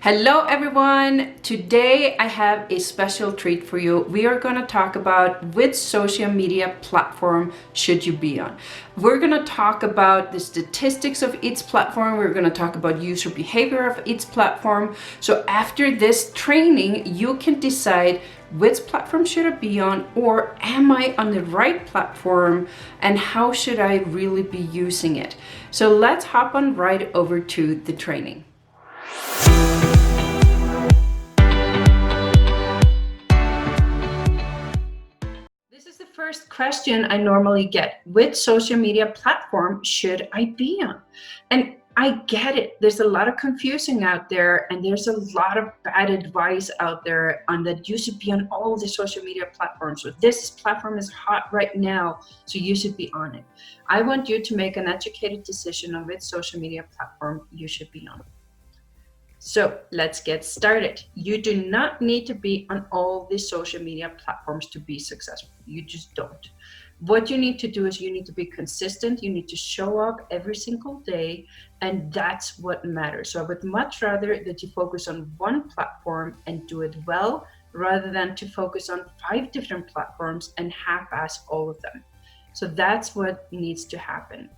Hello everyone! Today I have a special treat for you. We are going to talk about which social media platform should you be on. We're going to talk about the statistics of each platform. We're going to talk about user behavior of each platform. So after this training, you can decide which platform should I be on, or am I on the right platform, and how should I really be using it. So let's hop on right over to the training. This is the first question I normally get. Which social media platform should I be on? And I get it. There's a lot of confusion out there, and there's a lot of bad advice out there on that you should be on all the social media platforms. So this platform is hot right now, so you should be on it. I want you to make an educated decision on which social media platform you should be on. So let's get started. You do not need to be on all the social media platforms to be successful. You just don't. What you need to do is you need to be consistent. You need to show up every single day, and that's what matters. So I would much rather that you focus on one platform and do it well, rather than to focus on 5 different platforms and half-ass all of them. So that's what needs to happen.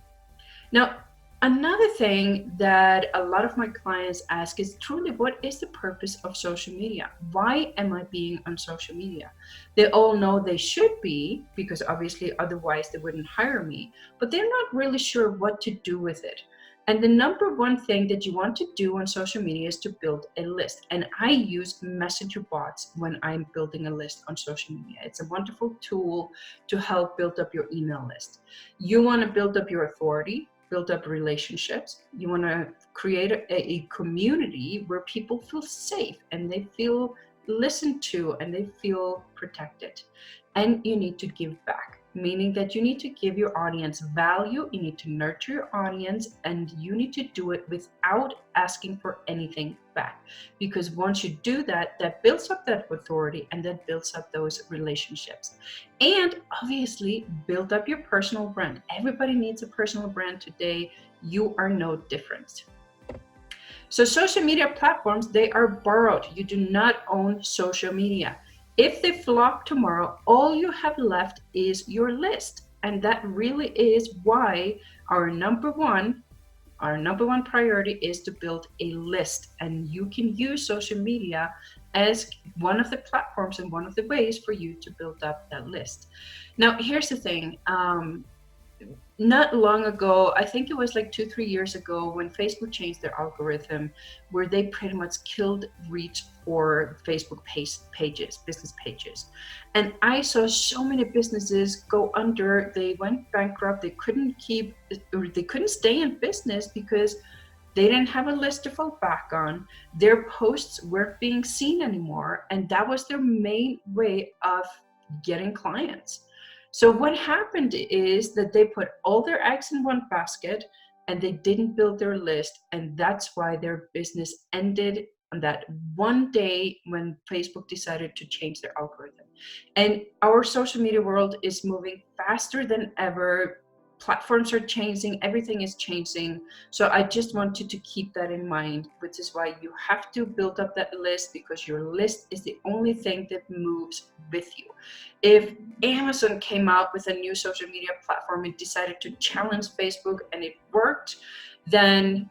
Now, another thing that a lot of my clients ask is truly, what is the purpose of social media? Why am I being on social media? They all know they should be, because obviously otherwise they wouldn't hire me, but they're not really sure what to do with it. And the number one thing that you want to do on social media is to build a list. And I use messenger bots when I'm building a list on social media. It's a wonderful tool to help build up your email list. You want to build up your authority, build up relationships. You want to create a community where people feel safe and they feel listened to and they feel protected. And you need to give back, meaning that you need to give your audience value, you need to nurture your audience, and you need to do it without asking for anything back. Because once you do that, that builds up that authority and that builds up those relationships. And obviously build up your personal brand. Everybody needs a personal brand today. You are no different. So social media platforms, they are borrowed. You do not own social media. If they flop tomorrow, all you have left is your list. And that really is why our number one priority is to build a list. And you can use social media as one of the platforms and one of the ways for you to build up that list. Now, here's the thing. Not long ago, I think it was like 2-3 years ago, when Facebook changed their algorithm, where they pretty much killed reach for Facebook pages, business pages. And I saw so many businesses go under. They went bankrupt. They couldn't stay in business because they didn't have a list to fall back on. Their posts weren't being seen anymore. And that was their main way of getting clients. So what happened is that they put all their eggs in one basket and they didn't build their list. And that's why their business ended on that one day when Facebook decided to change their algorithm. And our social media world is moving faster than ever. Platforms are changing, everything is changing. So I just want you to keep that in mind, which is why you have to build up that list, because your list is the only thing that moves with you. If Amazon came out with a new social media platform and decided to challenge Facebook and it worked, then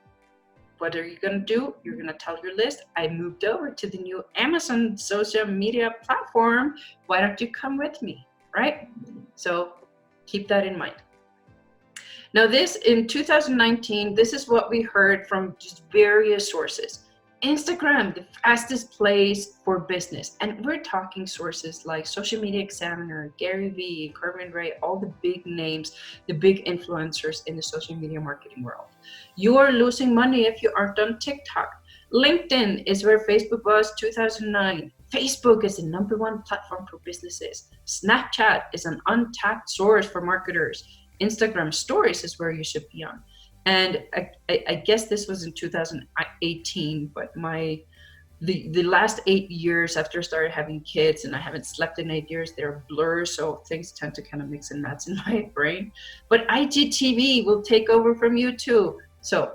what are you going to do? You're going to tell your list, I moved over to the new Amazon social media platform. Why don't you come with me, right? So keep that in mind. Now this, in 2019, this is what we heard from just various sources. Instagram, the fastest place for business. And we're talking sources like Social Media Examiner, Gary Vee, Carmen Ray, all the big names, the big influencers in the social media marketing world. You are losing money if you aren't on TikTok. LinkedIn is where Facebook was 2009. Facebook is the #1 platform for businesses. Snapchat is an untapped source for marketers. Instagram stories is where you should be on. And I guess this was in 2018, but the last 8 years after I started having kids, and I haven't slept in 8 years, they're blurs, so things tend to kind of mix and match in my brain. But IGTV will take over from YouTube. So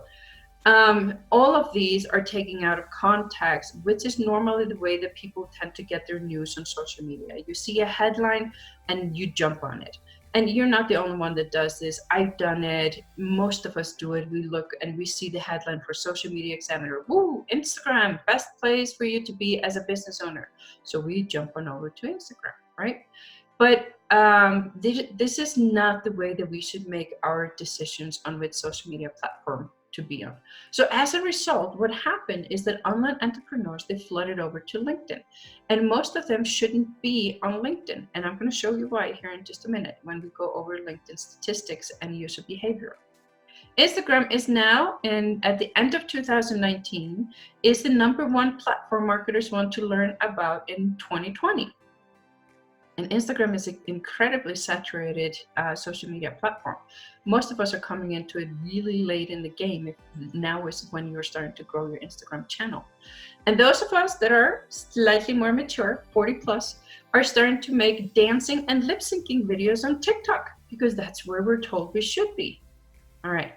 All of these are taken out of context, which is normally the way that people tend to get their news on social media. You see a headline and you jump on it. And you're not the only one that does this. I've done it. Most of us do it. We look and we see the headline for Social Media Examiner. Woo, Instagram, best place for you to be as a business owner. So we jump on over to Instagram, right? But this is not the way that we should make our decisions on which social media platform to be on. So as a result, what happened is that online entrepreneurs, they flooded over to LinkedIn, and most of them shouldn't be on LinkedIn. And I'm going to show you why here in just a minute when we go over LinkedIn statistics and user behavior. Instagram is now, at the end of 2019, is the #1 platform marketers want to learn about in 2020. And Instagram is an incredibly saturated social media platform. Most of us are coming into it really late in the game. If now is when you're starting to grow your Instagram channel. And those of us that are slightly more mature, 40 plus, are starting to make dancing and lip syncing videos on TikTok because that's where we're told we should be. All right.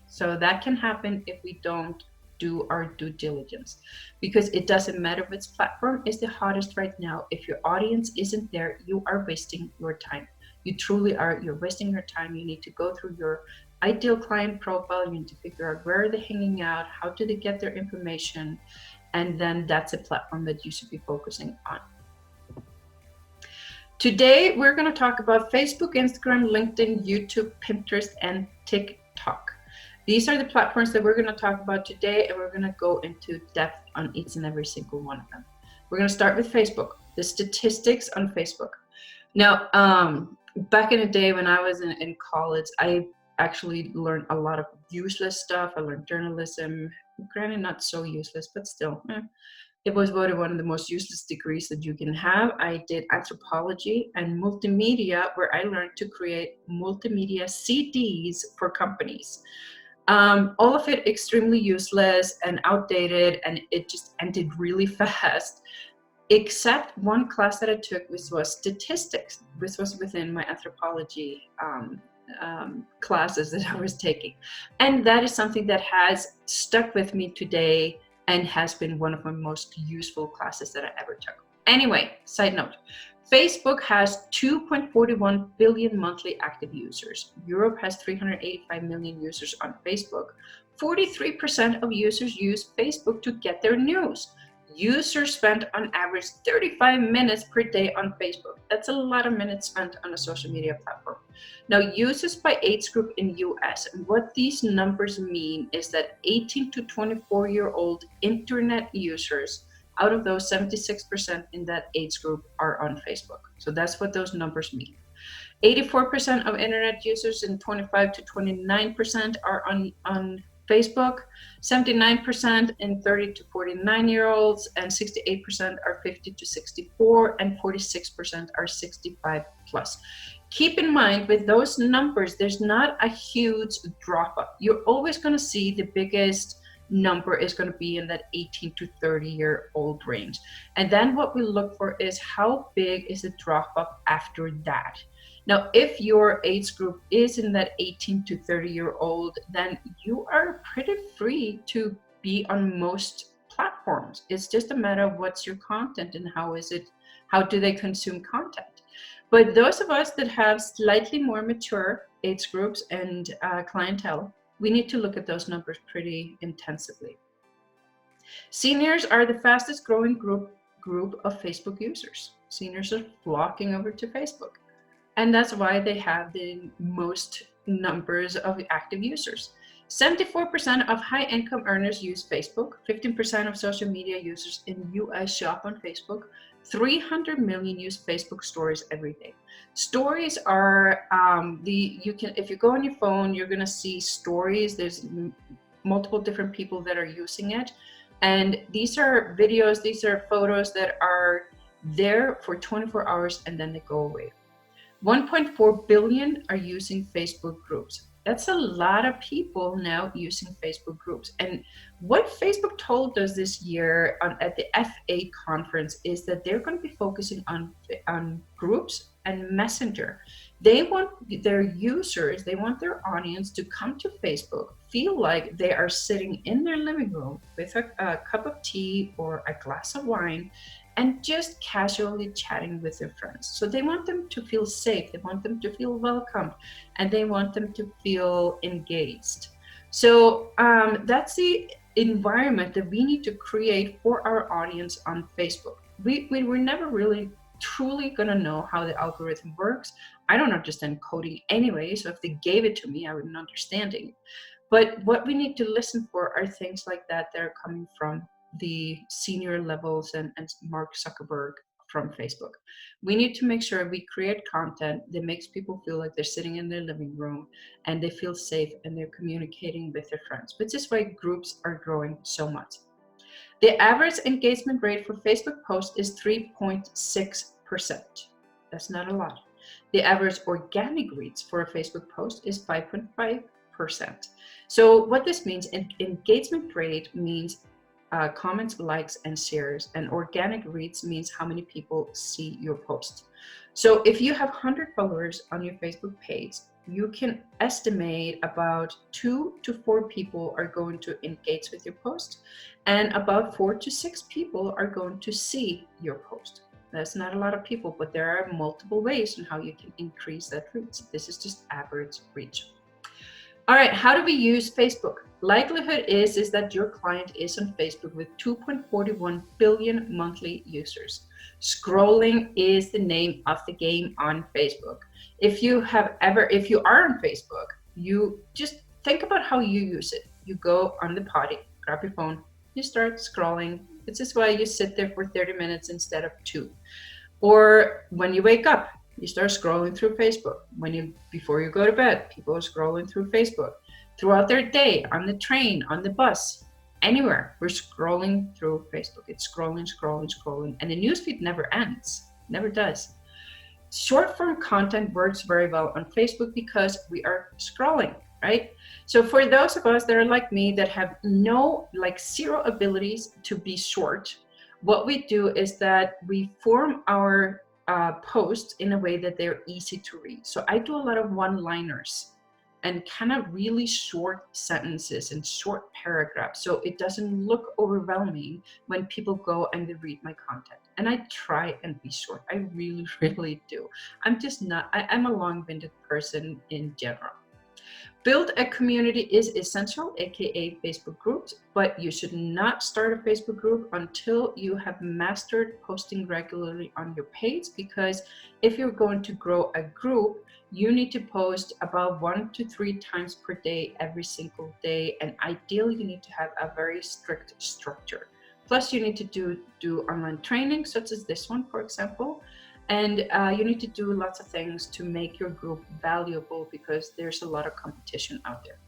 So that can happen if we don't do our due diligence, because it doesn't matter which platform is the hottest right now. If your audience isn't there, you are wasting your time. You truly are. You're wasting your time. You need to go through your ideal client profile. You need to figure out where are they hanging out, how do they get their information, and then that's a platform that you should be focusing on. Today, we're going to talk about Facebook, Instagram, LinkedIn, YouTube, Pinterest, and TikTok. These are the platforms that we're going to talk about today, and we're going to go into depth on each and every single one of them. We're going to start with Facebook, the statistics on Facebook. Now, back in the day when I was in college, I actually learned a lot of useless stuff. I learned journalism, granted not so useless, but still, it was voted one of the most useless degrees that you can have. I did anthropology and multimedia, where I learned to create multimedia CDs for companies. All of it extremely useless and outdated, and it just ended really fast, except one class that I took, which was statistics, which was within my anthropology classes that I was taking. And that is something that has stuck with me today and has been one of my most useful classes that I ever took. Anyway, side note. Facebook has 2.41 billion monthly active users. Europe has 385 million users on Facebook. 43% of users use Facebook to get their news. Users spend on average 35 minutes per day on Facebook. That's a lot of minutes spent on a social media platform. Now, users by age group in US, and what these numbers mean is that 18 to 24-year-old internet users, out of those, 76% in that age group are on Facebook. So that's what those numbers mean. 84% of internet users in 25 to 29% are on Facebook, 79% in 30 to 49-year-olds, and 68% are 50 to 64, and 46% are 65 plus. Keep in mind, with those numbers, there's not a huge drop off. You're always going to see the biggest number is going to be in that 18 to 30-year-old range. And then what we look for is how big is the drop off after that. Now, if your age group is in that 18 to 30-year-old, then you are pretty free to be on most platforms. It's just a matter of what's your content and how do they consume content. But those of us that have slightly more mature age groups and clientele, we need to look at those numbers pretty intensively. Seniors are the fastest growing group of Facebook users. Seniors are flocking over to Facebook. And that's why they have the most numbers of active users. 74% of high-income earners use Facebook. 15% of social media users in the US shop on Facebook. 300 million use Facebook stories every day. Stories are if you go on your phone, you're gonna see stories. There's multiple different people that are using it, and these are videos, these are photos that are there for 24 hours and then they go away. 1.4 billion are using Facebook groups. That's a lot of people now using Facebook groups. And what Facebook told us this year at the FA conference is that they're going to be focusing on groups and Messenger. They want their users, they want their audience to come to Facebook, feel like they are sitting in their living room with a cup of tea or a glass of wine and just casually chatting with their friends. So they want them to feel safe, they want them to feel welcomed, and they want them to feel engaged. So that's the environment that we need to create for our audience on Facebook. We're never really truly gonna know how the algorithm works. I don't understand coding anyway, so if they gave it to me, I wouldn't understand it. But what we need to listen for are things like that are coming from the senior levels and Mark Zuckerberg from Facebook. We need to make sure we create content that makes people feel like they're sitting in their living room and they feel safe and they're communicating with their friends, which is why groups are growing so much. The average engagement rate for Facebook posts is 3.6%. That's not a lot. The average organic reach for a Facebook post is 5.5%. So what this means, engagement rate means comments, likes, and shares, and organic reach means how many people see your post. So if you have 100 followers on your Facebook page, you can estimate about 2 to 4 people are going to engage with your post, and about 4 to 6 people are going to see your post. That's not a lot of people, but there are multiple ways on how you can increase that reach. This is just average reach. All right, how do we use Facebook? Likelihood is that your client is on Facebook with 2.41 billion monthly users. Scrolling is the name of the game on Facebook. If you are on Facebook, you just think about how you use it. You go on the potty, grab your phone, you start scrolling. This is why you sit there for 30 minutes instead of 2. Or when you wake up, you start scrolling through Facebook. Before you go to bed, people are scrolling through Facebook. Throughout their day, on the train, on the bus, anywhere, we're scrolling through Facebook. It's scrolling, scrolling, scrolling, and the newsfeed never ends, never does. Short form content works very well on Facebook because we are scrolling, right? So for those of us that are like me that have zero abilities to be short, what we do is that we form our posts in a way that they're easy to read. So I do a lot of one-liners and kind of really short sentences and short paragraphs, so it doesn't look overwhelming when people go and they read my content. And I try and be short. I really, really do. I'm a long-winded person in general. Build a community is essential, aka Facebook groups, but you should not start a Facebook group until you have mastered posting regularly on your page, because if you're going to grow a group, you need to post about 1 to 3 times per day, every single day, and ideally you need to have a very strict structure. Plus you need to do online training, such as this one, for example. And you need to do lots of things to make your group valuable, because there's a lot of competition out there.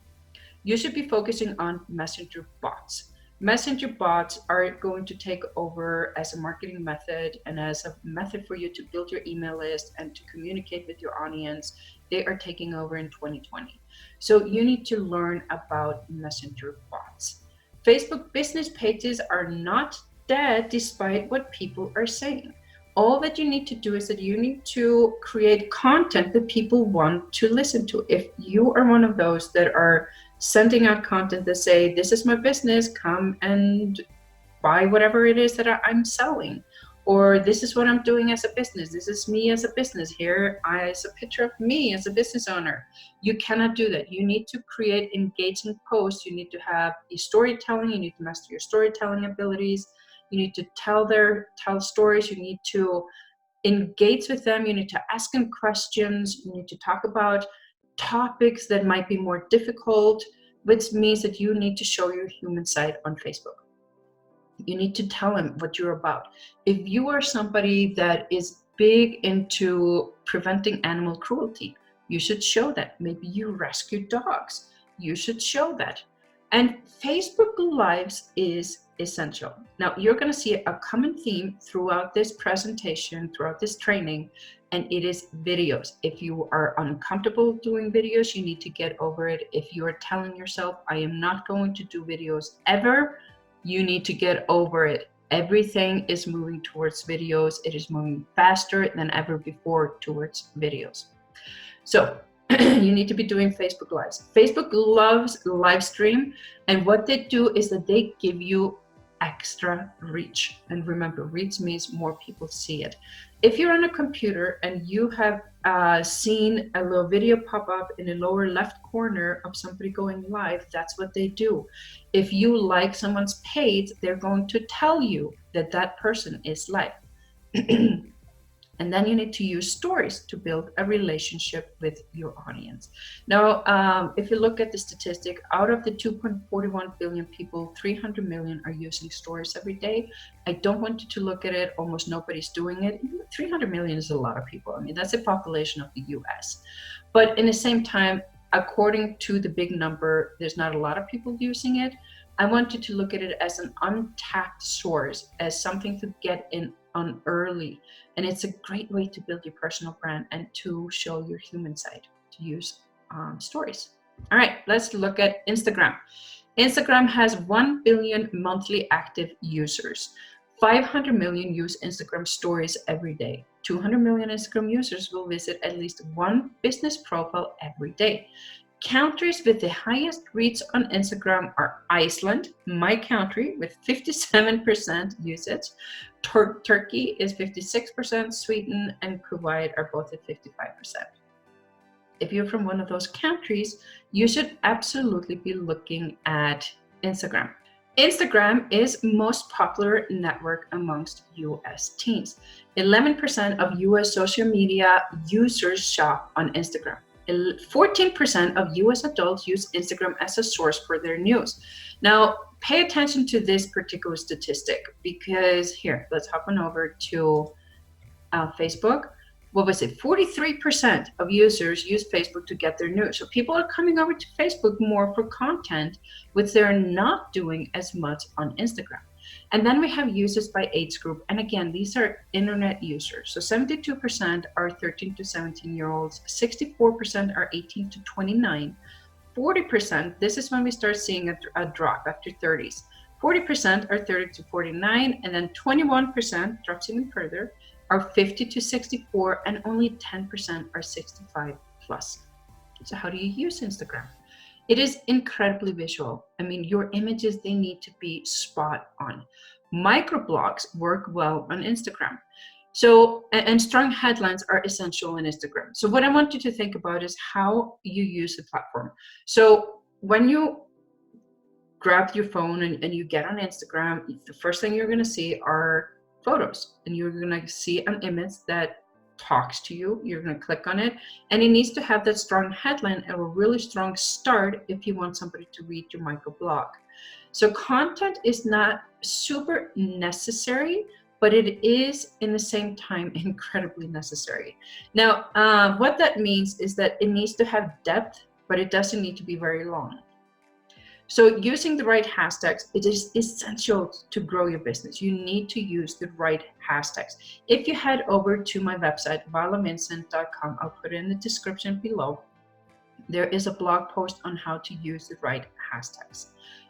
You should be focusing on messenger bots. Messenger bots are going to take over as a marketing method and as a method for you to build your email list and to communicate with your audience. They are taking over in 2020. So you need to learn about messenger bots. Facebook business pages are not dead despite what people are saying. All that you need to do is that you need to create content that people want to listen to. If you are one of those that are sending out content that say, this is my business, come and buy whatever it is that I'm selling, or this is what I'm doing as a business, this is me as a business, here is a picture of me as a business owner. You cannot do that. You need to create engaging posts. You need to have a storytelling. You need to master your storytelling abilities. You need to tell stories. You need to engage with them. You need to ask them questions. You need to talk about topics that might be more difficult, which means that you need to show your human side on Facebook. You need to tell them what you're about. If you are somebody that is big into preventing animal cruelty, you should show that. Maybe you rescue dogs. You should show that. And Facebook Lives is essential. Now, you're going to see a common theme throughout this presentation, throughout this training, and it is videos. If you are uncomfortable doing videos, you need to get over it. If you are telling yourself, I am not going to do videos ever, you need to get over it. Everything is moving towards videos. It is moving faster than ever before towards videos. So you need to be doing Facebook Lives. Facebook loves live stream, and what they do is that they give you extra reach. And remember, reach means more people see it. If you're on a computer and you have seen a little video pop up in the lower left corner of somebody going live, that's what they do. If you like someone's page, they're going to tell you that that person is live. And then you need to use stories to build a relationship with your audience. Now, if you look at the statistic, out of the 2.41 billion people, 300 million are using stories every day. I don't want you to look at it, almost nobody's doing it. 300 million is a lot of people. I mean, that's a population of the US. But in the same time, according to the big number, there's not a lot of people using it. I want you to look at it as an untapped source, as something to get in on early. And it's a great way to build your personal brand and to show your human side, to use stories. All right, let's look at Instagram. Instagram has 1 billion monthly active users. 500 million use Instagram stories every day. 200 million Instagram users will visit at least one business profile every day. Countries with the highest reach on Instagram are Iceland, my country, with 57% usage. Turkey is 56%, Sweden and Kuwait are both at 55%. If you're from one of those countries, you should absolutely be looking at Instagram. Instagram is most popular network amongst US teens. 11% of US social media users shop on Instagram. 14% of US adults use Instagram as a source for their news. Now, pay attention to this particular statistic, because here, let's hop on over to Facebook. What was it? 43% of users use Facebook to get their news. So people are coming over to Facebook more for content, which they're not doing as much on Instagram. And then we have users by age group. And again, these are internet users. So 72% are 13 to 17-year-olds, 64% are 18 to 29, 40%, this is when we start seeing a drop after 30s. 40% are 30 to 49, and then 21% drops even further, are 50 to 64, and only 10% are 65 plus. So how do you use Instagram? It is incredibly visual. I mean, your images, they need to be spot on. Microblogs work well on Instagram. So, and strong headlines are essential in Instagram. So what I want you to think about is how you use the platform. So when you grab your phone and you get on Instagram, the first thing you're gonna see are photos, and you're gonna see an image that talks to you. You're going to click on it, and it needs to have that strong headline and a really strong start if you want somebody to read your microblog. So content is not super necessary, but it is in the same time incredibly necessary. Now, what that means is that it needs to have depth, but it doesn't need to be very long. So using the right hashtags, it is essential to grow your business. You need to use the right hashtags. If you head over to my website, valavincent.com, I'll put it in the description below. There is a blog post on how to use the right hashtags.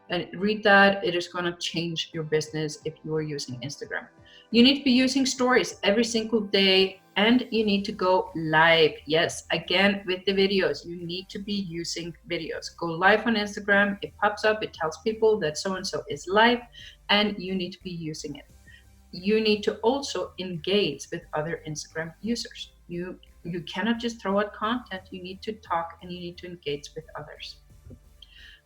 And read that. It is going to change your business if you are using Instagram. You need to be using stories every single day, and you need to go live. Yes, again, with the videos, you need to be using videos. Go live on Instagram. It pops up. It tells people that so-and-so is live, and you need to be using it. You need to also engage with other Instagram users. You cannot just throw out content. You need to talk, and you need to engage with others.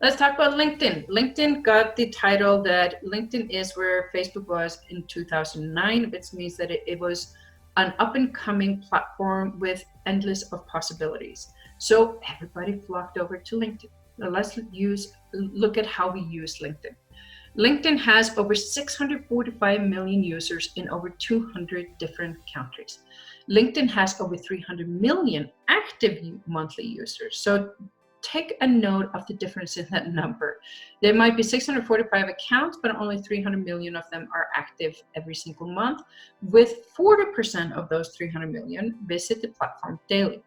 Let's talk about LinkedIn. LinkedIn got the title that LinkedIn is where Facebook was in 2009, which means that it was an up-and-coming platform with endless of possibilities. So everybody flocked over to LinkedIn. Now let's look at how we use LinkedIn. LinkedIn has over 645 million users in over 200 different countries. LinkedIn has over 300 million active monthly users. So take a note of the difference in that number. There might be 645 accounts, but only 300 million of them are active every single month, with 40% of those 300 million visit the platform daily.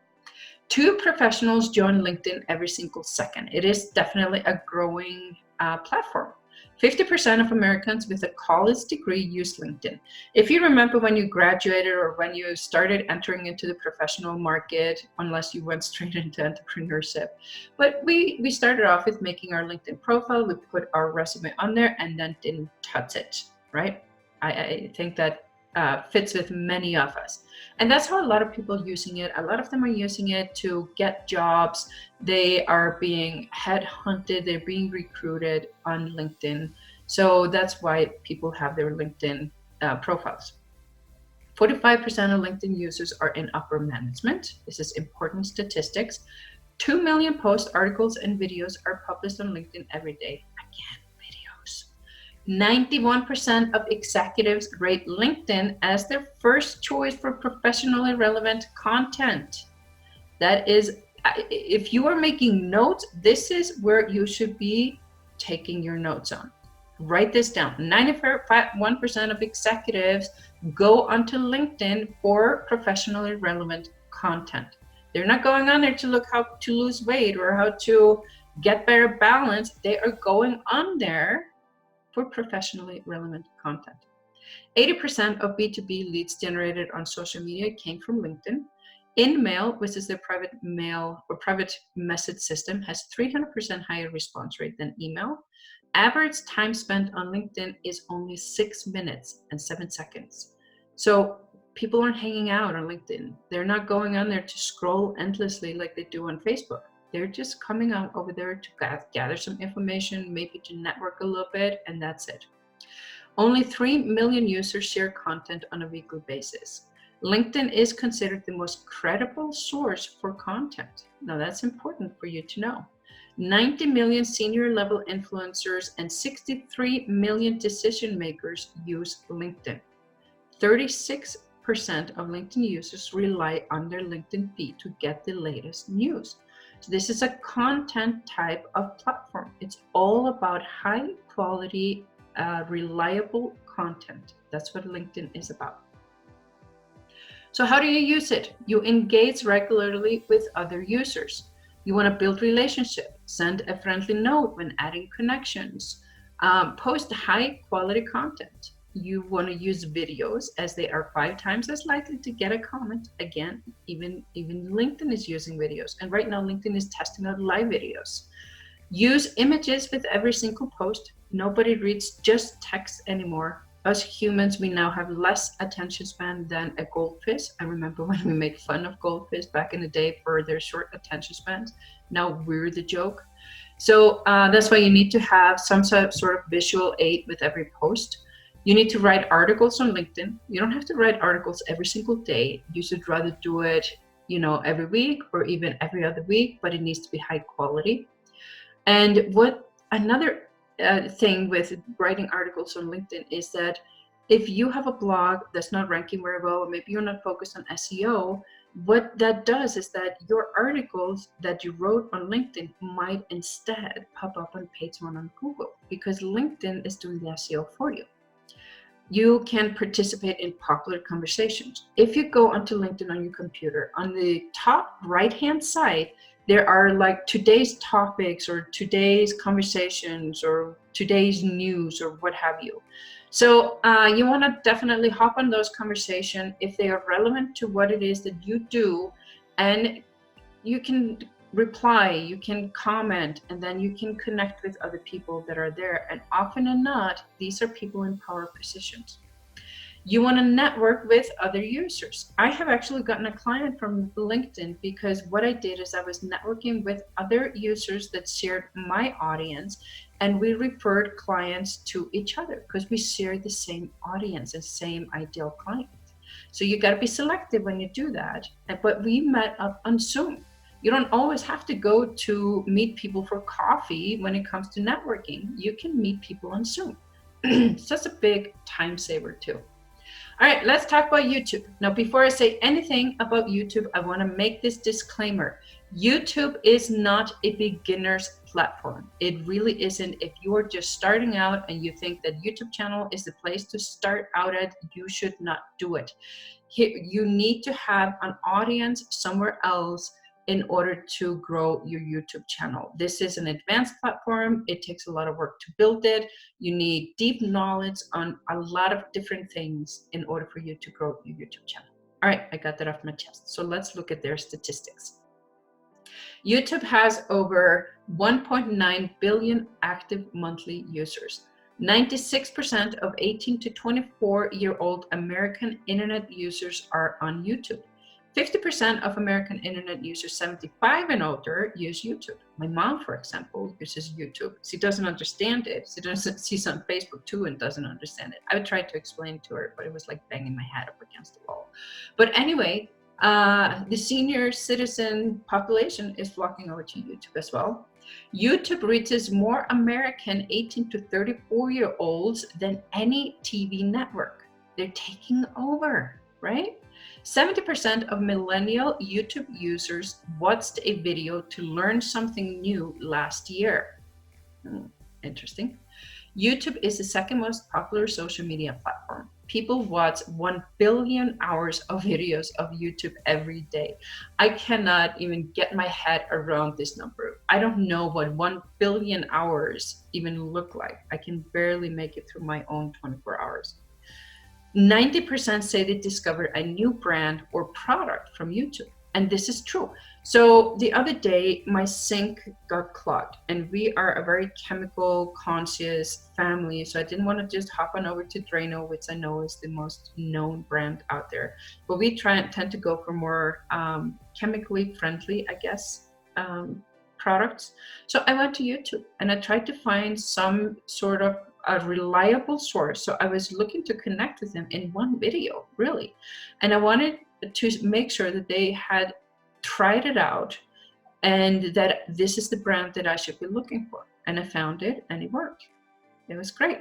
2 professionals join LinkedIn every single second. It is definitely a growing platform. 50% of Americans with a college degree use LinkedIn. If you remember when you graduated or when you started entering into the professional market, unless you went straight into entrepreneurship, but we started off with making our LinkedIn profile, we put our resume on there and then didn't touch it, right? I think that fits with many of us. And that's how a lot of people are using it. A lot of them are using it to get jobs. They are being headhunted. They're being recruited on LinkedIn. So that's why people have their LinkedIn profiles. 45% of LinkedIn users are in upper management. This is important statistics. 2 million posts, articles, and videos are published on LinkedIn every day. Again, 91% of executives rate LinkedIn as their first choice for professionally relevant content. That is, if you are making notes, this is where you should be taking your notes on. Write this down. 91% of executives go onto LinkedIn for professionally relevant content. They're not going on there to look how to lose weight or how to get better balance. They are going on there for professionally relevant content. 80% of B2B leads generated on social media came from LinkedIn. InMail, which is their private mail or private message system, has 300% higher response rate than email. Average time spent on LinkedIn is only 6 minutes and 7 seconds. So people aren't hanging out on LinkedIn. They're not going on there to scroll endlessly like they do on Facebook. They're just coming out over there to gather some information, maybe to network a little bit, and that's it. Only 3 million users share content on a weekly basis. LinkedIn is considered the most credible source for content. Now that's important for you to know. 90 million senior level influencers and 63 million decision makers use LinkedIn. 36% of LinkedIn users rely on their LinkedIn feed to get the latest news. So this is a content type of platform. It's all about high quality, reliable content. That's what LinkedIn is about. So how do you use it? You engage regularly with other users. You want to build relationships, send a friendly note when adding connections, post high quality content. You want to use videos as they are 5 times as likely to get a comment. Again, even LinkedIn is using videos. And right now LinkedIn is testing out live videos. Use images with every single post. Nobody reads just text anymore. Us humans, we now have less attention span than a goldfish. I remember when we made fun of goldfish back in the day for their short attention spans. Now we're the joke. So that's why you need to have some sort of visual aid with every post. You need to write articles on LinkedIn. You don't have to write articles every single day. You should rather do it, every week or even every other week, but it needs to be high quality. And what another thing with writing articles on LinkedIn is that if you have a blog that's not ranking very well, or maybe you're not focused on SEO, what that does is that your articles that you wrote on LinkedIn might instead pop up on page 1 on Google because LinkedIn is doing the SEO for you. You can participate in popular conversations. If you go onto LinkedIn on your computer, on the top right-hand side, there are like today's topics or today's conversations or today's news or what have you. So you want to definitely hop on those conversations if they are relevant to what it is that you do, and you can reply, you can comment, and then you can connect with other people that are there. And often or not, these are people in power positions. You want to network with other users. I have actually gotten a client from LinkedIn because what I did is I was networking with other users that shared my audience, and we referred clients to each other because we share the same audience and same ideal client. So you got to be selective when you do that. But we met up on Zoom. You don't always have to go to meet people for coffee when it comes to networking. You can meet people on Zoom. So that's a big time saver too. All right, let's talk about YouTube. Now, before I say anything about YouTube, I want to make this disclaimer. YouTube is not a beginner's platform. It really isn't. If you are just starting out and you think that YouTube channel is the place to start out at, you should not do it. You need to have an audience somewhere else in order to grow your YouTube channel. This is an advanced platform. It takes a lot of work to build it. You need deep knowledge on a lot of different things in order for you to grow your YouTube channel. All right, I got that off my chest. So let's look at their statistics. YouTube has over 1.9 billion active monthly users. 96% of 18 to 24-year-old American internet users are on YouTube. 50% of American internet users 75 and older use YouTube. My mom, for example, uses YouTube. She doesn't understand it. She's on Facebook too and doesn't understand it. I would try to explain to her, but it was like banging my head up against the wall. But anyway, the senior citizen population is flocking over to YouTube as well. YouTube reaches more American 18 to 34-year-olds than any TV network. They're taking over, right? 70% of millennial YouTube users watched a video to learn something new last year. Interesting. YouTube is the second most popular social media platform. People watch 1 billion hours of videos of YouTube every day. I cannot even get my head around this number. I don't know what 1 billion hours even look like. I can barely make it through my own 24 hours. 90% say they discovered a new brand or product from YouTube. And this is true. So the other day, my sink got clogged, and we are a very chemical conscious family. So I didn't want to just hop on over to Drano, which I know is the most known brand out there. But we tend to go for more chemically friendly, I guess, products. So I went to YouTube and I tried to find some sort of a reliable source. So I was looking to connect with them in one video, really. And I wanted to make sure that they had tried it out and that this is the brand that I should be looking for. And I found it and it worked. It was great.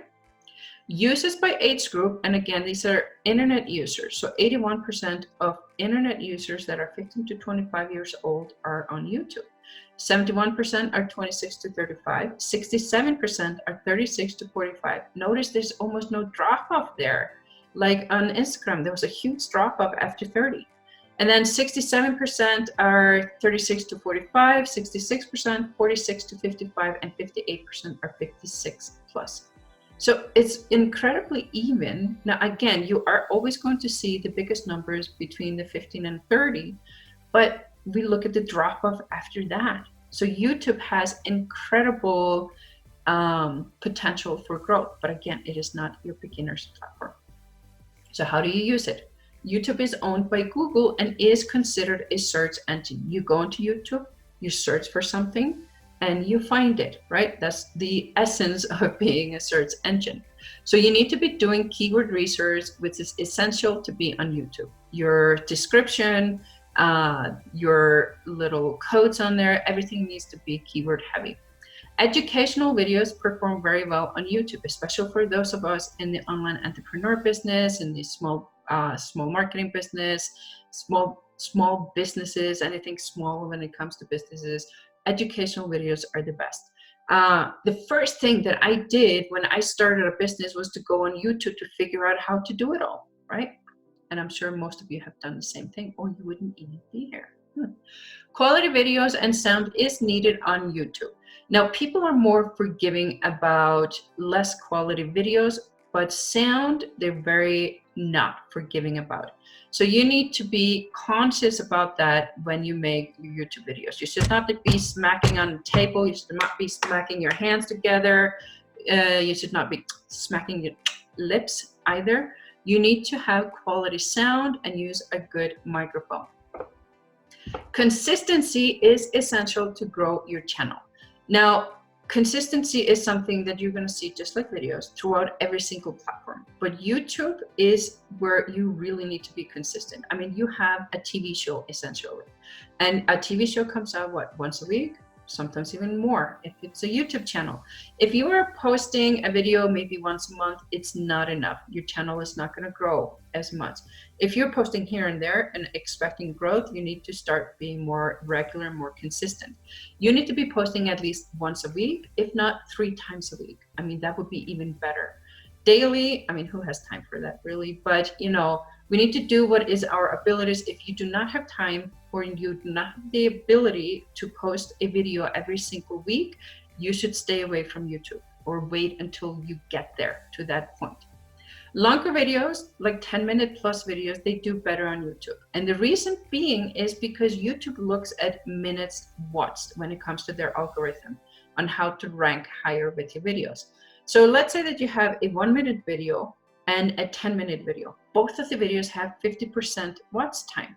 Uses by age group, and again, these are internet users. So 81% of internet users that are 15 to 25 years old are on YouTube. 71% are 26 to 35, 67% are 36 to 45. Notice there's almost no drop off there. Like on Instagram, there was a huge drop off after 30. And then 67% are 36 to 45, 66%, 46 to 55, and 58% are 56 plus. So it's incredibly even. Now, again, you are always going to see the biggest numbers between the 15 and 30, but we look at the drop off after that. So YouTube has incredible potential for growth, but again, it is not your beginner's platform. So how do you use it? YouTube is owned by Google and is considered a search engine. You go into YouTube, you search for something, and you find it, right? That's the essence of being a search engine. So you need to be doing keyword research, which is essential to be on YouTube. Your description, your little codes on there, everything needs to be keyword heavy. Educational videos perform very well on YouTube, especially for those of us in the online entrepreneur business, in the small marketing business, small businesses, anything small when it comes to businesses. Educational videos are the best. The first thing that I did when I started a business was to go on YouTube to figure out how to do it all, right? And I'm sure most of you have done the same thing, or you wouldn't even be here. Quality videos and sound is needed on YouTube. Now, people are more forgiving about less quality videos, but sound, they're very not forgiving about. So you need to be conscious about that when you make your YouTube videos. You should not be smacking on the table. You should not be smacking your hands together. You should not be smacking your lips either. You need to have quality sound and use a good microphone. Consistency is essential to grow your channel. Now, consistency is something that you're going to see, just like videos, throughout every single platform. But YouTube is where you really need to be consistent. I mean, you have a TV show essentially, and a TV show comes out once a week, sometimes even more if it's a YouTube channel. If you are posting a video maybe once a month, it's not enough. Your channel is not going to grow as much. If you're posting here and there and expecting growth, you need to start being more regular, more consistent. You need to be posting at least once a week, if not 3 times a week. I mean, that would be even better. daily. I mean, who has time for that really? But you know, we need to do what is our abilities. If you do not have time or you do not have the ability to post a video every single week, you should stay away from YouTube or wait until you get there to that point. Longer videos, like 10-minute plus videos, they do better on YouTube. And the reason being is because YouTube looks at minutes watched when it comes to their algorithm on how to rank higher with your videos. So let's say that you have a 1-minute video and a 10-minute video. Both of the videos have 50% watch time.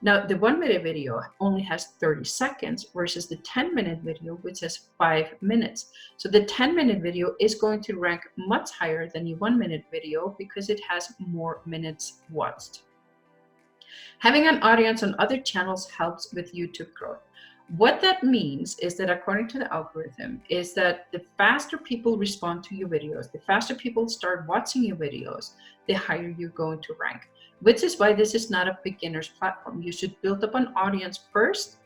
Now, the 1-minute video only has 30 seconds versus the 10-minute video, which has 5 minutes. So the 10-minute video is going to rank much higher than your 1-minute video because it has more minutes watched. Having an audience on other channels helps with YouTube growth. What that means is that according to the algorithm is that the faster people respond to your videos, the faster people start watching your videos, the higher you're going to rank. Which is why this is not a beginner's platform. You should build up an audience first,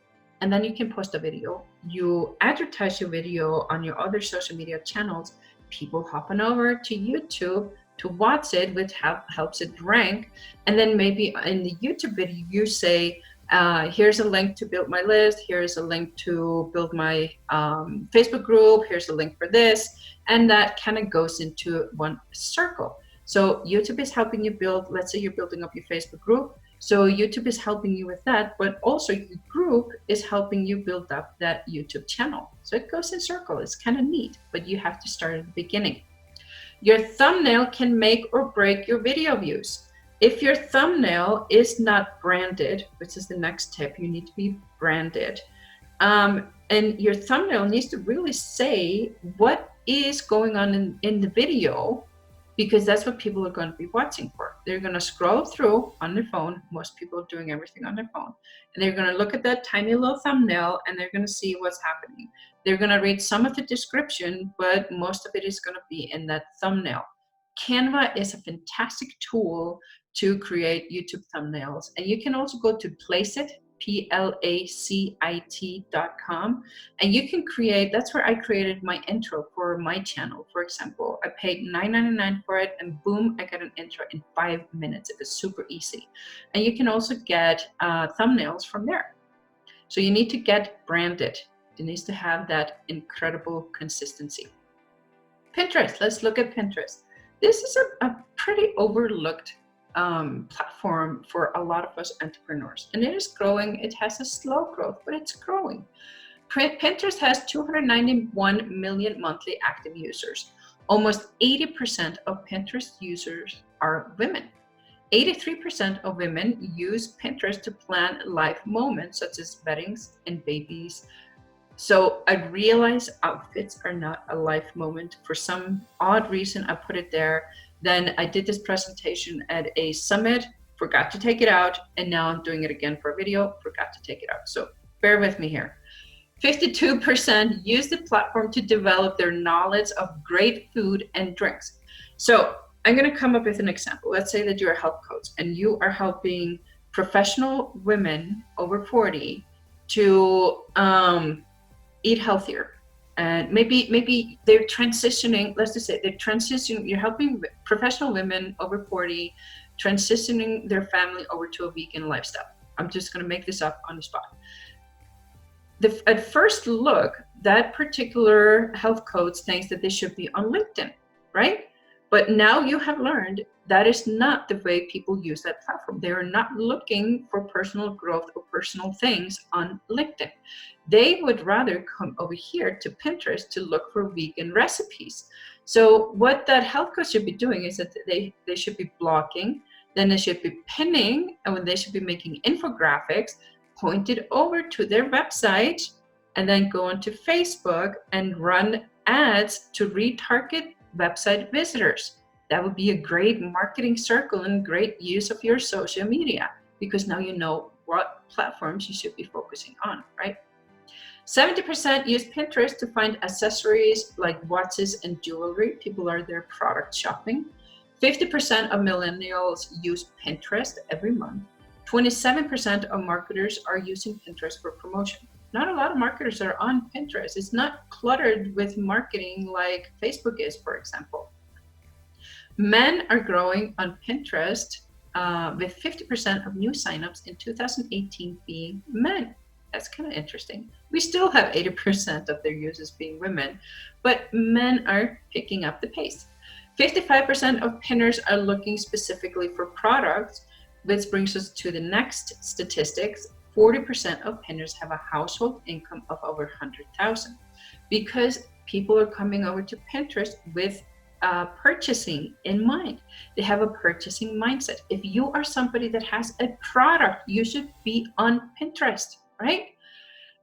and then you can post a video. You advertise your video on your other social media channels. People hop on over to YouTube to watch it, which helps it rank. And then maybe in the YouTube video, you say, here's a link to build my list. Here's a link to build my Facebook group. Here's a link for this. And that kind of goes into one circle. So YouTube is helping you build, let's say you're building up your Facebook group. So YouTube is helping you with that, but also your group is helping you build up that YouTube channel. So it goes in circle. It's kind of neat, but you have to start at the beginning. Your thumbnail can make or break your video views. If your thumbnail is not branded, which is the next tip, you need to be branded. And your thumbnail needs to really say what is going on in the video, because that's what people are going to be watching for. They're going to scroll through on their phone. Most people are doing everything on their phone. And they're going to look at that tiny little thumbnail and they're going to see what's happening. They're going to read some of the description, but most of it is going to be in that thumbnail. Canva is a fantastic tool to create YouTube thumbnails. And you can also go to Placeit, placeit.com, and you can create, that's where I created my intro for my channel. For example, I paid $9.99 for it, and boom, I got an intro in 5 minutes. It was super easy. And you can also get thumbnails from there. So you need to get branded. It needs to have that incredible consistency. Pinterest, let's look at Pinterest. This is a pretty overlooked platform for a lot of us entrepreneurs, and it is growing. It has a slow growth, but it's growing. Pinterest has 291 million monthly active users. Almost 80% of Pinterest users are women. 83% of women use Pinterest to plan life moments such as weddings and babies. So I realize outfits are not a life moment. For some odd reason, I put it there. Then I did this presentation at a summit, forgot to take it out, and now I'm doing it again for a video, forgot to take it out. So bear with me here. 52% use the platform to develop their knowledge of great food and drinks. So I'm going to come up with an example. Let's say that you're a health coach and you are helping professional women over 40 to eat healthier. And maybe they're transitioning, let's just say they're transitioning, you're helping professional women over 40 transitioning their family over to a vegan lifestyle. I'm just going to make this up on the spot. At first look, that particular health coach thinks that they should be on LinkedIn, right? But now you have learned that is not the way people use that platform. They are not looking for personal growth or personal things on LinkedIn. They would rather come over here to Pinterest to look for vegan recipes. So what that health coach should be doing is that they should be blogging, then they should be pinning, and when they should be making infographics, pointed over to their website, and then go onto Facebook and run ads to retarget website visitors. That would be a great marketing circle and great use of your social media, because now you know what platforms you should be focusing on, right? 70% use Pinterest to find accessories like watches and jewelry. People are there product shopping. 50% of millennials use Pinterest every month. 27% of marketers are using Pinterest for promotion. Not a lot of marketers are on Pinterest. It's not cluttered with marketing like Facebook is, for example. Men are growing on Pinterest with 50% of new signups in 2018 being men. That's kind of interesting. We still have 80% of their users being women, but men are picking up the pace. 55% of pinners are looking specifically for products, which brings us to the next statistics. 40% of pinners have a household income of over 100,000 because people are coming over to Pinterest with purchasing in mind. They have a purchasing mindset. If you are somebody that has a product, you should be on Pinterest, right?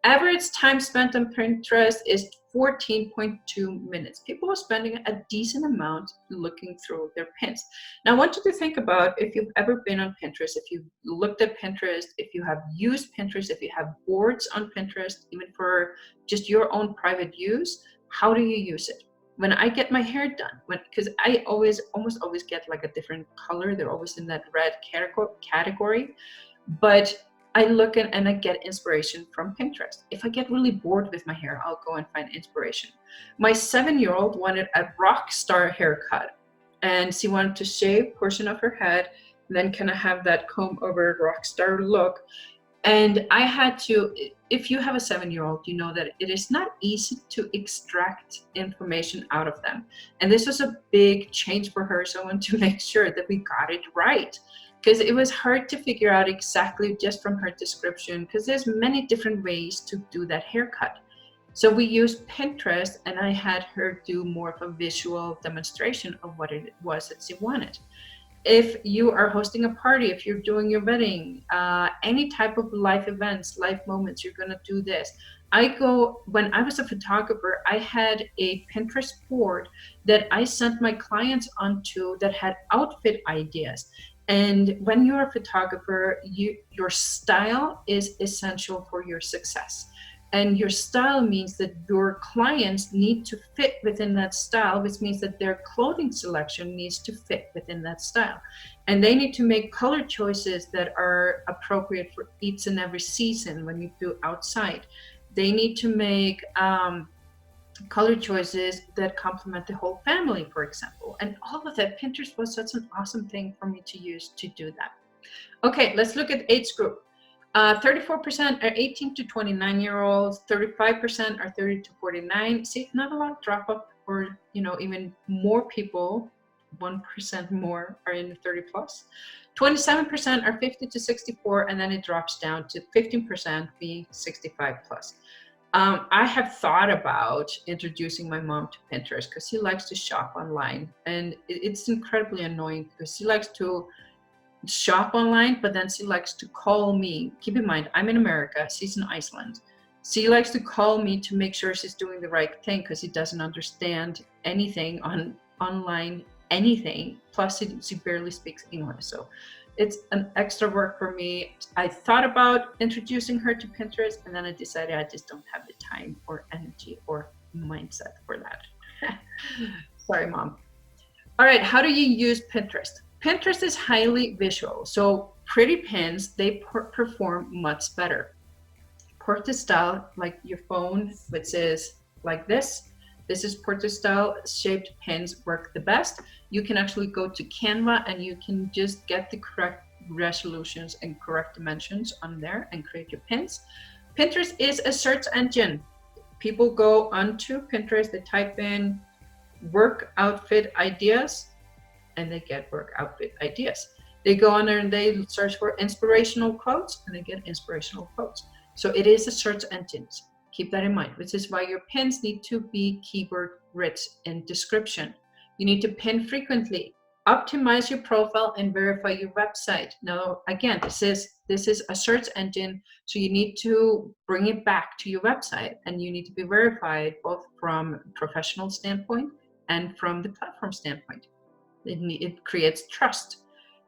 Average time spent on Pinterest is 14.2 minutes. People are spending a decent amount looking through their pins. Now, I want you to think about if you've ever been on Pinterest, if you've looked at Pinterest, if you have used Pinterest, if you have boards on Pinterest, even for just your own private use, how do you use it? When I get my hair done, because I almost always get like a different color, they're always in that red category, but I look at and I get inspiration from Pinterest. If I get really bored with my hair, I'll go and find inspiration. My 7-year-old wanted a rock star haircut, and she wanted to shave a portion of her head, and then kind of have that comb over rock star look. And I had to, if you have a 7-year-old, you know that it is not easy to extract information out of them. And this was a big change for her, so I wanted to make sure that we got it right. Because it was hard to figure out exactly just from her description, because there's many different ways to do that haircut. So we used Pinterest, and I had her do more of a visual demonstration of what it was that she wanted. If you are hosting a party, if you're doing your wedding, any type of life events, life moments, you're gonna do this. When I was a photographer, I had a Pinterest board that I sent my clients onto that had outfit ideas. And when you're a photographer, your style is essential for your success. And your style means that your clients need to fit within that style, which means that their clothing selection needs to fit within that style. And they need to make color choices that are appropriate for each and every season when you do outside. They need to make color choices that complement the whole family, for example. And all of that, Pinterest was such an awesome thing for me to use to do that. Okay, let's look at age group. 34% are 18 to 29-year-olds, 35% are 30 to 49. See, not a lot of drop off, or even more people, 1% more are in the 30 plus. 27% are 50 to 64, and then it drops down to 15% being 65 plus. I have thought about introducing my mom to Pinterest because she likes to shop online, and it's incredibly annoying because she likes to shop online, but then she likes to call me. Keep in mind, I'm in America, she's in Iceland. She likes to call me to make sure she's doing the right thing because she doesn't understand anything on online, anything. Plus, she barely speaks English, so it's an extra work for me. I thought about introducing her to Pinterest, and then I decided I just don't have the time or energy or mindset for that. Sorry, Mom. All right, how do you use Pinterest? Pinterest is highly visual, so pretty pins, they perform much better. Portrait style, like your phone, which is like this. This is portrait style shaped pins work the best. You can actually go to Canva and you can just get the correct resolutions and correct dimensions on there and create your pins. Pinterest is a search engine. People go onto Pinterest, they type in work outfit ideas, and they get work outfit ideas. They go on there and they search for inspirational quotes, and they get inspirational quotes. So it is a search engine. Keep that in mind, which is why your pins need to be keyword rich in description. You need to pin frequently, optimize your profile, and verify your website. Now, again, this is a search engine, so you need to bring it back to your website, and you need to be verified both from a professional standpoint and from the platform standpoint. It creates trust.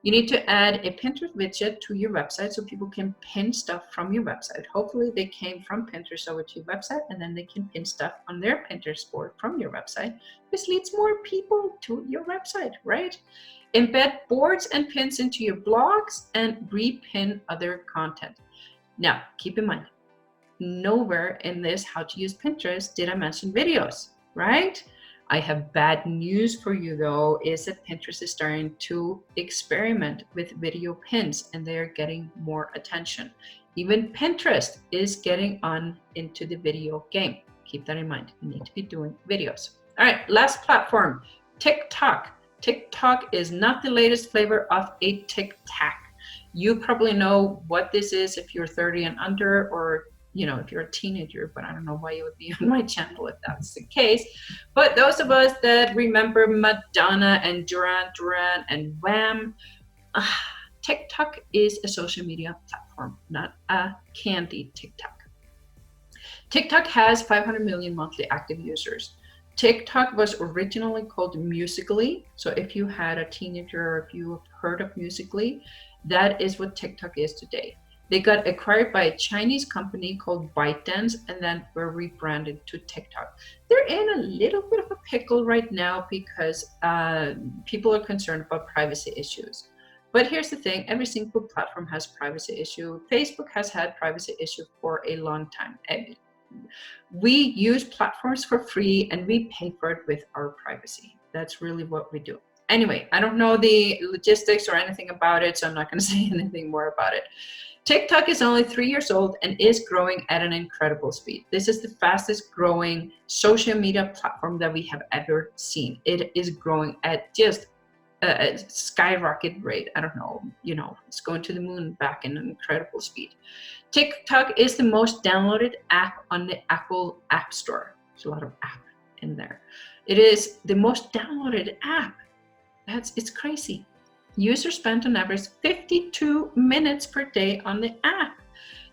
You need to add a Pinterest widget to your website so people can pin stuff from your website. Hopefully they came from Pinterest over to your website, and then they can pin stuff on their Pinterest board from your website. This leads more people to your website, right? Embed boards and pins into your blogs and repin other content. Now, keep in mind, nowhere in this how to use Pinterest did I mention videos, right? I have bad news for you though, is that Pinterest is starting to experiment with video pins and they are getting more attention. Even Pinterest is getting on into the video game. Keep that in mind. You need to be doing videos. All right, last platform, TikTok. TikTok is not the latest flavor of a Tic Tac. You probably know what this is if you're 30 and under, or if you're a teenager, but I don't know why you would be on my channel if that's the case. But those of us that remember Madonna and Duran Duran and Wham, TikTok is a social media platform, not a candy TikTok. TikTok has 500 million monthly active users. TikTok was originally called Musical.ly. So if you had a teenager or if you have heard of Musical.ly, that is what TikTok is today. They got acquired by a Chinese company called ByteDance and then were rebranded to TikTok. They're in a little bit of a pickle right now because people are concerned about privacy issues. But here's the thing, every single platform has privacy issue. Facebook has had privacy issue for a long time. We use platforms for free and we pay for it with our privacy. That's really what we do. Anyway, I don't know the logistics or anything about it, so I'm not going to say anything more about it. TikTok is only 3 years old and is growing at an incredible speed. This is the fastest growing social media platform that we have ever seen. It is growing at just a skyrocket rate. I don't know, it's going to the moon back in an incredible speed. TikTok is the most downloaded app on the Apple App Store. There's a lot of app in there. It is the most downloaded app. It's crazy. Users spend on average 52 minutes per day on the app.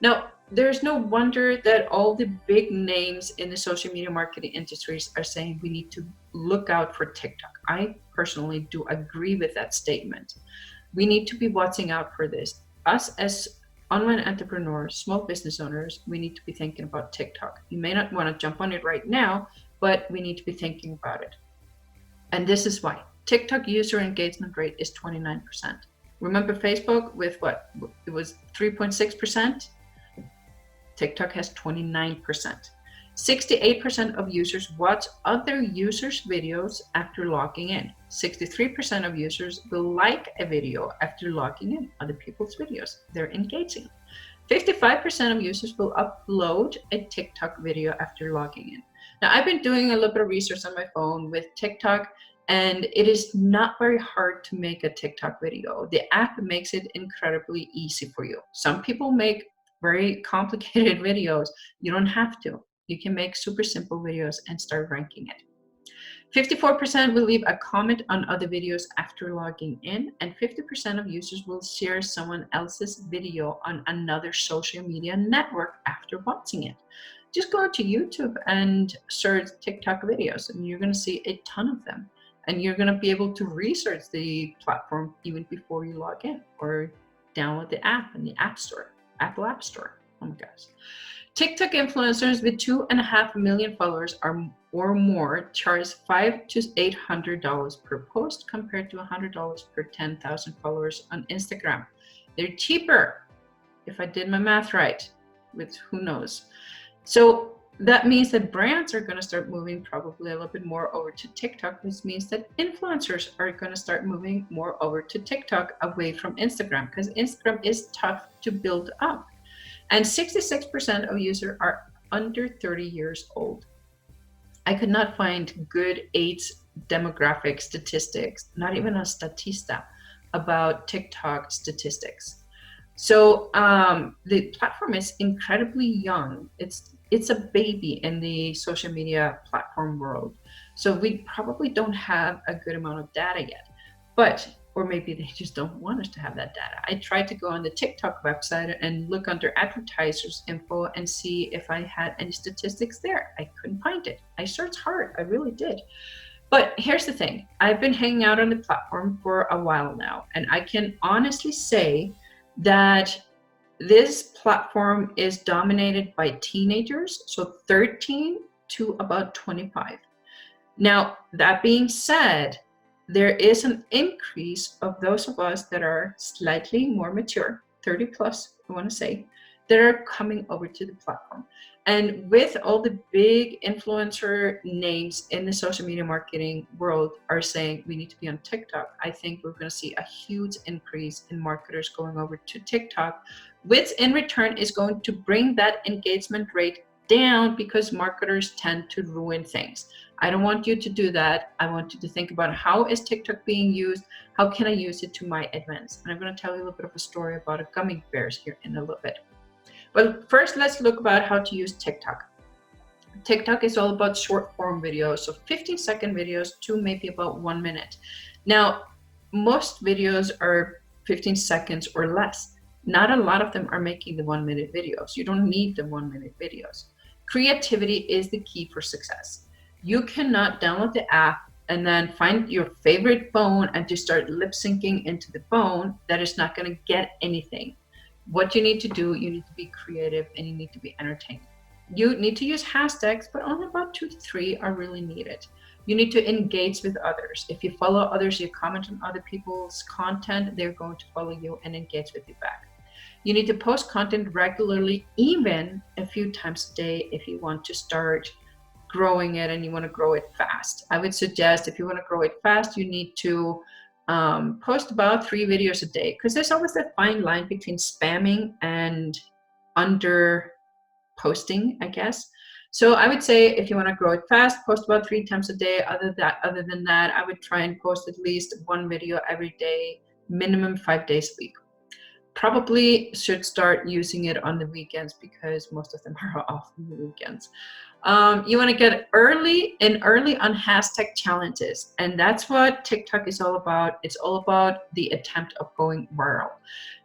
Now, there's no wonder that all the big names in the social media marketing industries are saying we need to look out for TikTok. I personally do agree with that statement. We need to be watching out for this. Us as online entrepreneurs, small business owners, we need to be thinking about TikTok. You may not want to jump on it right now, but we need to be thinking about it. And this is why. TikTok user engagement rate is 29%. Remember Facebook with what? It was 3.6%. TikTok has 29%. 68% of users watch other users' videos after logging in. 63% of users will like a video after logging in other people's videos. They're engaging. 55% of users will upload a TikTok video after logging in. Now, I've been doing a little bit of research on my phone with TikTok, and it is not very hard to make a TikTok video. The app makes it incredibly easy for you. Some people make very complicated videos. You don't have to. You can make super simple videos and start ranking it. 54% will leave a comment on other videos after logging in, and 50% of users will share someone else's video on another social media network after watching it. Just go to YouTube and search TikTok videos, and you're going to see a ton of them. And you're going to be able to research the platform even before you log in or download the app in the App Store, Apple App Store. Oh my gosh. TikTok influencers with 2.5 million followers or more charge $500 to $800 per post compared to $100 per 10,000 followers on Instagram. They're cheaper, if I did my math right, with who knows. So that means that brands are going to start moving probably a little bit more over to TikTok, which means that influencers are going to start moving more over to TikTok away from Instagram, because Instagram is tough to build up. And 66% of users are under 30 years old. I could not find good age demographic statistics, not even a Statista, about TikTok statistics. So the platform is incredibly young. It's a baby in the social media platform world. So we probably don't have a good amount of data yet, or maybe they just don't want us to have that data. I tried to go on the TikTok website and look under advertisers info and see if I had any statistics there. I couldn't find it. I searched hard, I really did. But here's the thing, I've been hanging out on the platform for a while now, and I can honestly say that this platform is dominated by teenagers, so 13 to about 25. Now, that being said, there is an increase of those of us that are slightly more mature, 30 plus, I want to say, that are coming over to the platform. And with all the big influencer names in the social media marketing world are saying we need to be on TikTok, I think we're going to see a huge increase in marketers going over to TikTok, which in return is going to bring that engagement rate down, because marketers tend to ruin things. I don't want you to do that. I want you to think about, how is TikTok being used? How can I use it to my advantage? And I'm going to tell you a little bit of a story about a gummy bears here in a little bit. But first, let's look about how to use TikTok. TikTok is all about short form videos, so 15-second videos to maybe about 1 minute. Now, most videos are 15 seconds or less. Not a lot of them are making the 1 minute videos. You don't need the 1 minute videos. Creativity is the key for success. You cannot download the app and then find your favorite phone and just start lip syncing into the phone. That is not going to get anything. What you need to do, you need to be creative and you need to be entertaining. You need to use hashtags, but only about 2 to 3 are really needed. You need to engage with others. If you follow others, you comment on other people's content, they're going to follow you and engage with you back. You need to post content regularly, even a few times a day, if you want to start growing it and you want to grow it fast. I would suggest, if you want to grow it fast, you need to post about 3 videos a day, because there's always that fine line between spamming and under posting, I guess. So I would say, if you want to grow it fast, post about 3 times a day. Other than that, I would try and post at least 1 video every day, minimum 5 days a week. Probably should start using it on the weekends, because most of them are off on the weekends. You want to get early on hashtag challenges, and that's what TikTok is all about. It's all about the attempt of going viral,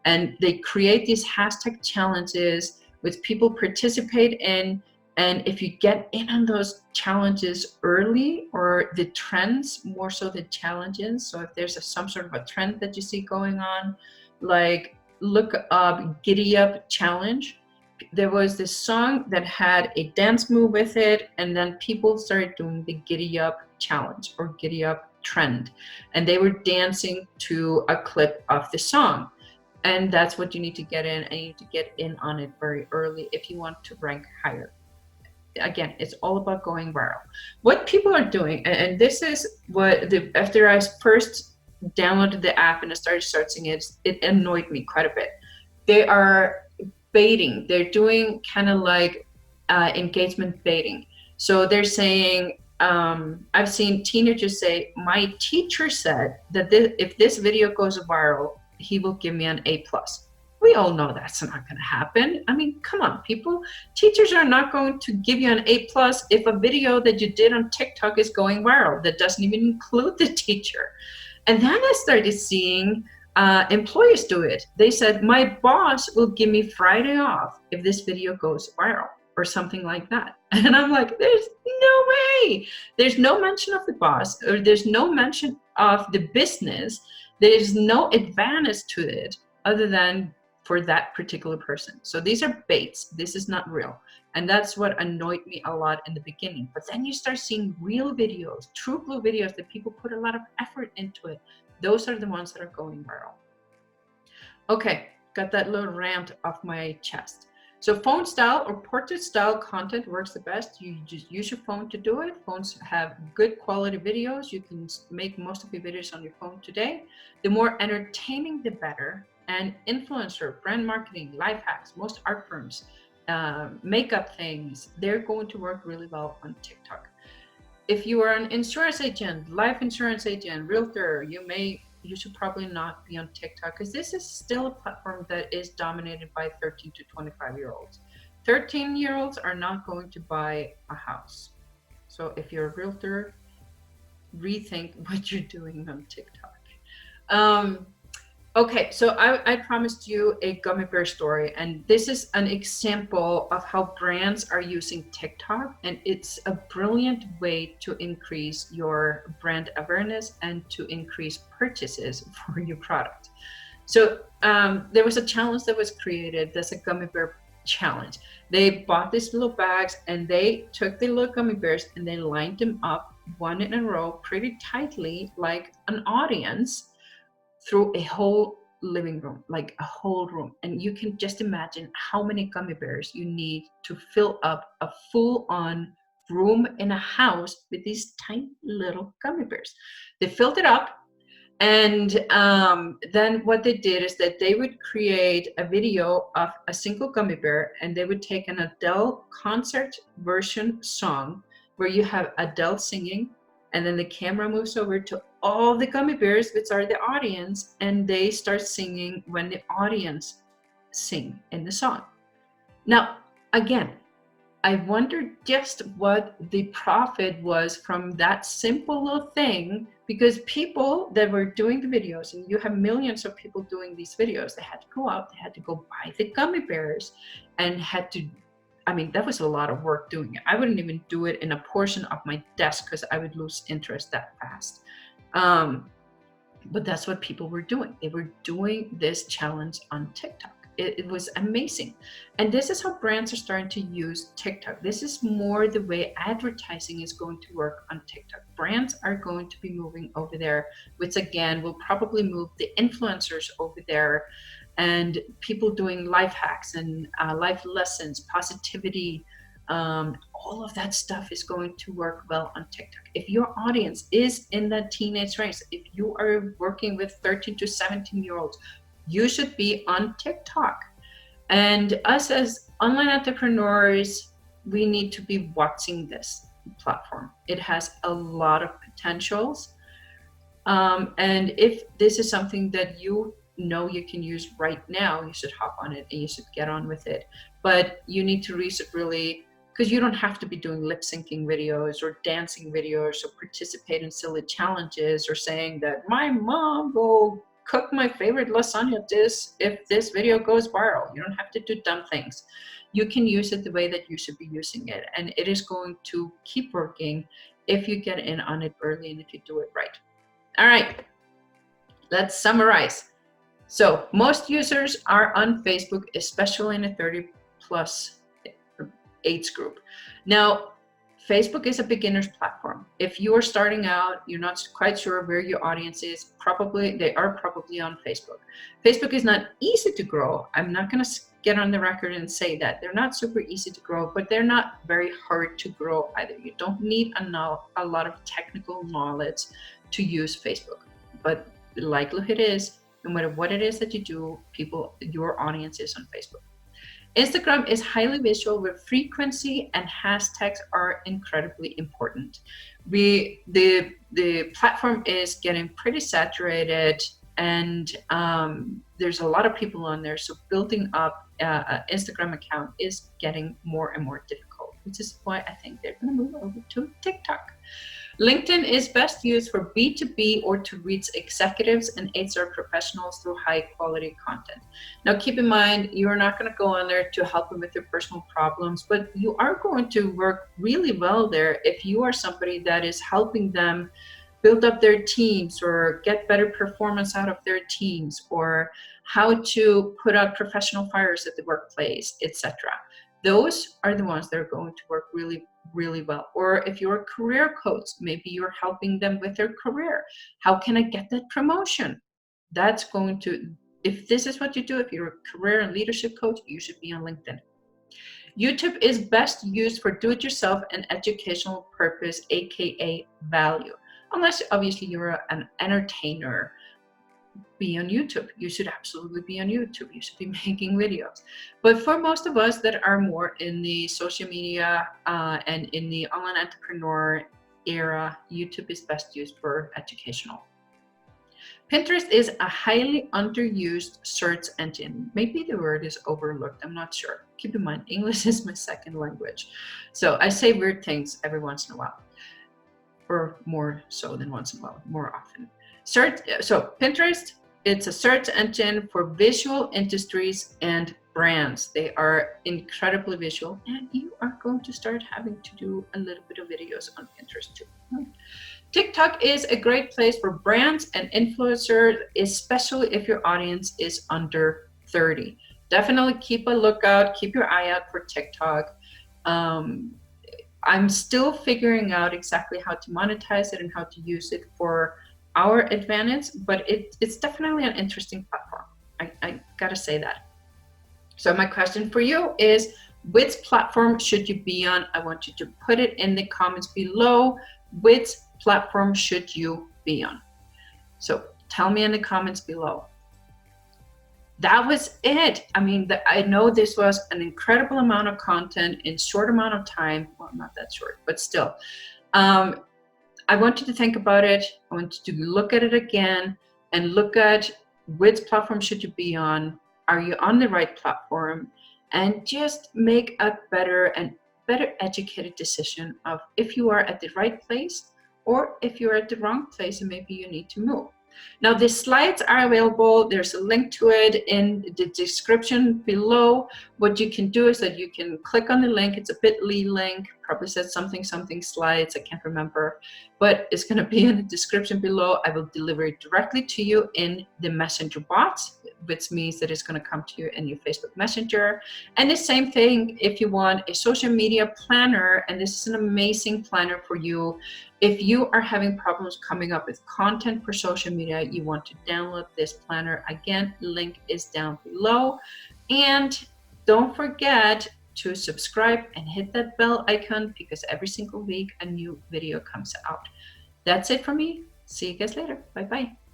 and they create these hashtag challenges which people participate in. And if you get in on those challenges early, or the trends more so than challenges, so if there's some sort of a trend that you see going on, like look up Giddy Up Challenge. There was this song that had a dance move with it, and then people started doing the Giddy Up Challenge or Giddy Up trend, and they were dancing to a clip of the song. And that's what you need to get in, and you need to get in on it very early if you want to rank higher. Again, it's all about going viral. What people are doing, and this is what, after I first downloaded the app and I started searching it, it annoyed me quite a bit. They are baiting. They're doing kind of like engagement baiting. So they're saying, I've seen teenagers say, my teacher said that if this video goes viral, he will give me an A+. We all know that's not going to happen. I mean, come on, people. Teachers are not going to give you an A+ if a video that you did on TikTok is going viral that doesn't even include the teacher. And then I started seeing employers do it. They said, my boss will give me Friday off if this video goes viral, or something like that. And I'm like, there's no way. There's no mention of the boss, or there's no mention of the business. There's no advantage to it other than for that particular person. So these are baits. This is not real. And that's what annoyed me a lot in the beginning. But then you start seeing real videos, true blue videos that people put a lot of effort into it. Those are the ones that are going viral. Okay, got that little rant off my chest. So phone style or portrait style content works the best. You just use your phone to do it. Phones have good quality videos. You can make most of your videos on your phone today. The more entertaining, the better. And influencer, brand marketing, life hacks, most art firms, makeup things, they're going to work really well on TikTok. If you are an insurance agent, life insurance agent, realtor, you should probably not be on TikTok, because this is still a platform that is dominated by 13 to 25-year-olds. 13-year-olds are not going to buy a house. So if you're a realtor, rethink what you're doing on TikTok. Okay, so I promised you a gummy bear story, and this is an example of how brands are using TikTok, and it's a brilliant way to increase your brand awareness and to increase purchases for your product. So there was a challenge that was created. That's a gummy bear challenge. They bought these little bags, and they took the little gummy bears and they lined them up one in a row pretty tightly, like an audience, through a whole living room, like a whole room. And you can just imagine how many gummy bears you need to fill up a full-on room in a house with these tiny little gummy bears. They filled it up. And then what they did is that they would create a video of a single gummy bear, and they would take an Adele concert version song where you have Adele singing, and then the camera moves over to all the gummy bears, which are the audience, and they start singing when the audience sing in the song. Now, again, I wondered just what the profit was from that simple little thing, because people that were doing the videos, and you have millions of people doing these videos, they had to go out, they had to go buy the gummy bears, and had to, I mean, that was a lot of work doing it. I wouldn't even do it in a portion of my desk because I would lose interest that fast. But that's what people were doing. They were doing this challenge on TikTok. It was amazing. And this is how brands are starting to use TikTok. This is more the way advertising is going to work on TikTok. Brands are going to be moving over there, which again will probably move the influencers over there, and people doing life hacks and life lessons, positivity, all of that stuff is going to work well on TikTok. If your audience is in that teenage range, if you are working with 13 to 17-year-olds, you should be on TikTok. And us as online entrepreneurs, we need to be watching this platform. It has a lot of potentials. And if this is something that you know you can use right now, you should hop on it and you should get on with it. But you need to research really, because you don't have to be doing lip syncing videos or dancing videos or participate in silly challenges or saying that my mom will cook my favorite lasagna dish if this video goes viral. You don't have to do dumb things. You can use it the way that you should be using it, and it is going to keep working if you get in on it early and if you do it right. All right, let's summarize. So most users are on Facebook, especially in a 30 plus age group. Now, Facebook is a beginner's platform. If you are starting out, you're not quite sure where your audience is, they are probably on Facebook. Facebook is not easy to grow. I'm not going to get on the record and say that. They're not super easy to grow, but they're not very hard to grow either. You don't need a lot of technical knowledge to use Facebook. But the likelihood is, no matter what it is that you do, your audience is on Facebook. Instagram is highly visual, where frequency and hashtags are incredibly important. The platform is getting pretty saturated, and there's a lot of people on there. So building up an Instagram account is getting more and more difficult, which is why I think they're going to move over to TikTok. LinkedIn is best used for B2B or to reach executives and HR professionals through high quality content. Now keep in mind, you're not going to go on there to help them with their personal problems, but you are going to work really well there if you are somebody that is helping them build up their teams or get better performance out of their teams, or how to put out professional fires at the workplace, etc. Those are the ones that are going to work really, really well. Or if you're a career coach, maybe you're helping them with their career. How can I get that promotion? That's going to, if this is what you do, if you're a career and leadership coach, you should be on LinkedIn. YouTube is best used for do-it-yourself and educational purpose, aka value. Unless obviously you're an entertainer, be on YouTube. You should absolutely be on YouTube. You should be making videos. But for most of us that are more in the social media and in the online entrepreneur era, YouTube is best used for educational. Pinterest is a highly underused search engine. Maybe the word is overlooked, I'm not sure. Keep in mind, English is my second language. So I say weird things every once in a while, or more so than once in a while, more often. So Pinterest, it's a search engine for visual industries and brands. They are incredibly visual, and you are going to start having to do a little bit of videos on Pinterest too. TikTok is a great place for brands and influencers, especially if your audience is under 30. Definitely keep a lookout, keep your eye out for TikTok. I'm still figuring out exactly how to monetize it and how to use it for our advantage, but it's definitely an interesting platform. I gotta say that. So my question for you is, which platform should you be on? I want you to put it in the comments below. Which platform should you be on? So tell me in the comments below. That was it. I mean, I know this was an incredible amount of content in short amount of time. Well, not that short, but still. I want you to think about it. I want you to look at it again and look at which platform should you be on. Are you on the right platform? And just make a better educated decision of if you are at the right place or if you're at the wrong place and maybe you need to move. Now, the slides are available. There's a link to it in the description below. What you can do is that you can click on the link. It's a bit.ly link, probably says something slides, I can't remember, but it's going to be in the description below. I will deliver it directly to you in the messenger bots, which means that it's going to come to you in your Facebook Messenger. And the same thing if you want a social media planner, and this is an amazing planner for you. If you are having problems coming up with content for social media, you want to download this planner. Again, link is down below. And don't forget to subscribe and hit that bell icon, because every single week a new video comes out. That's it for me. See you guys later. Bye-bye.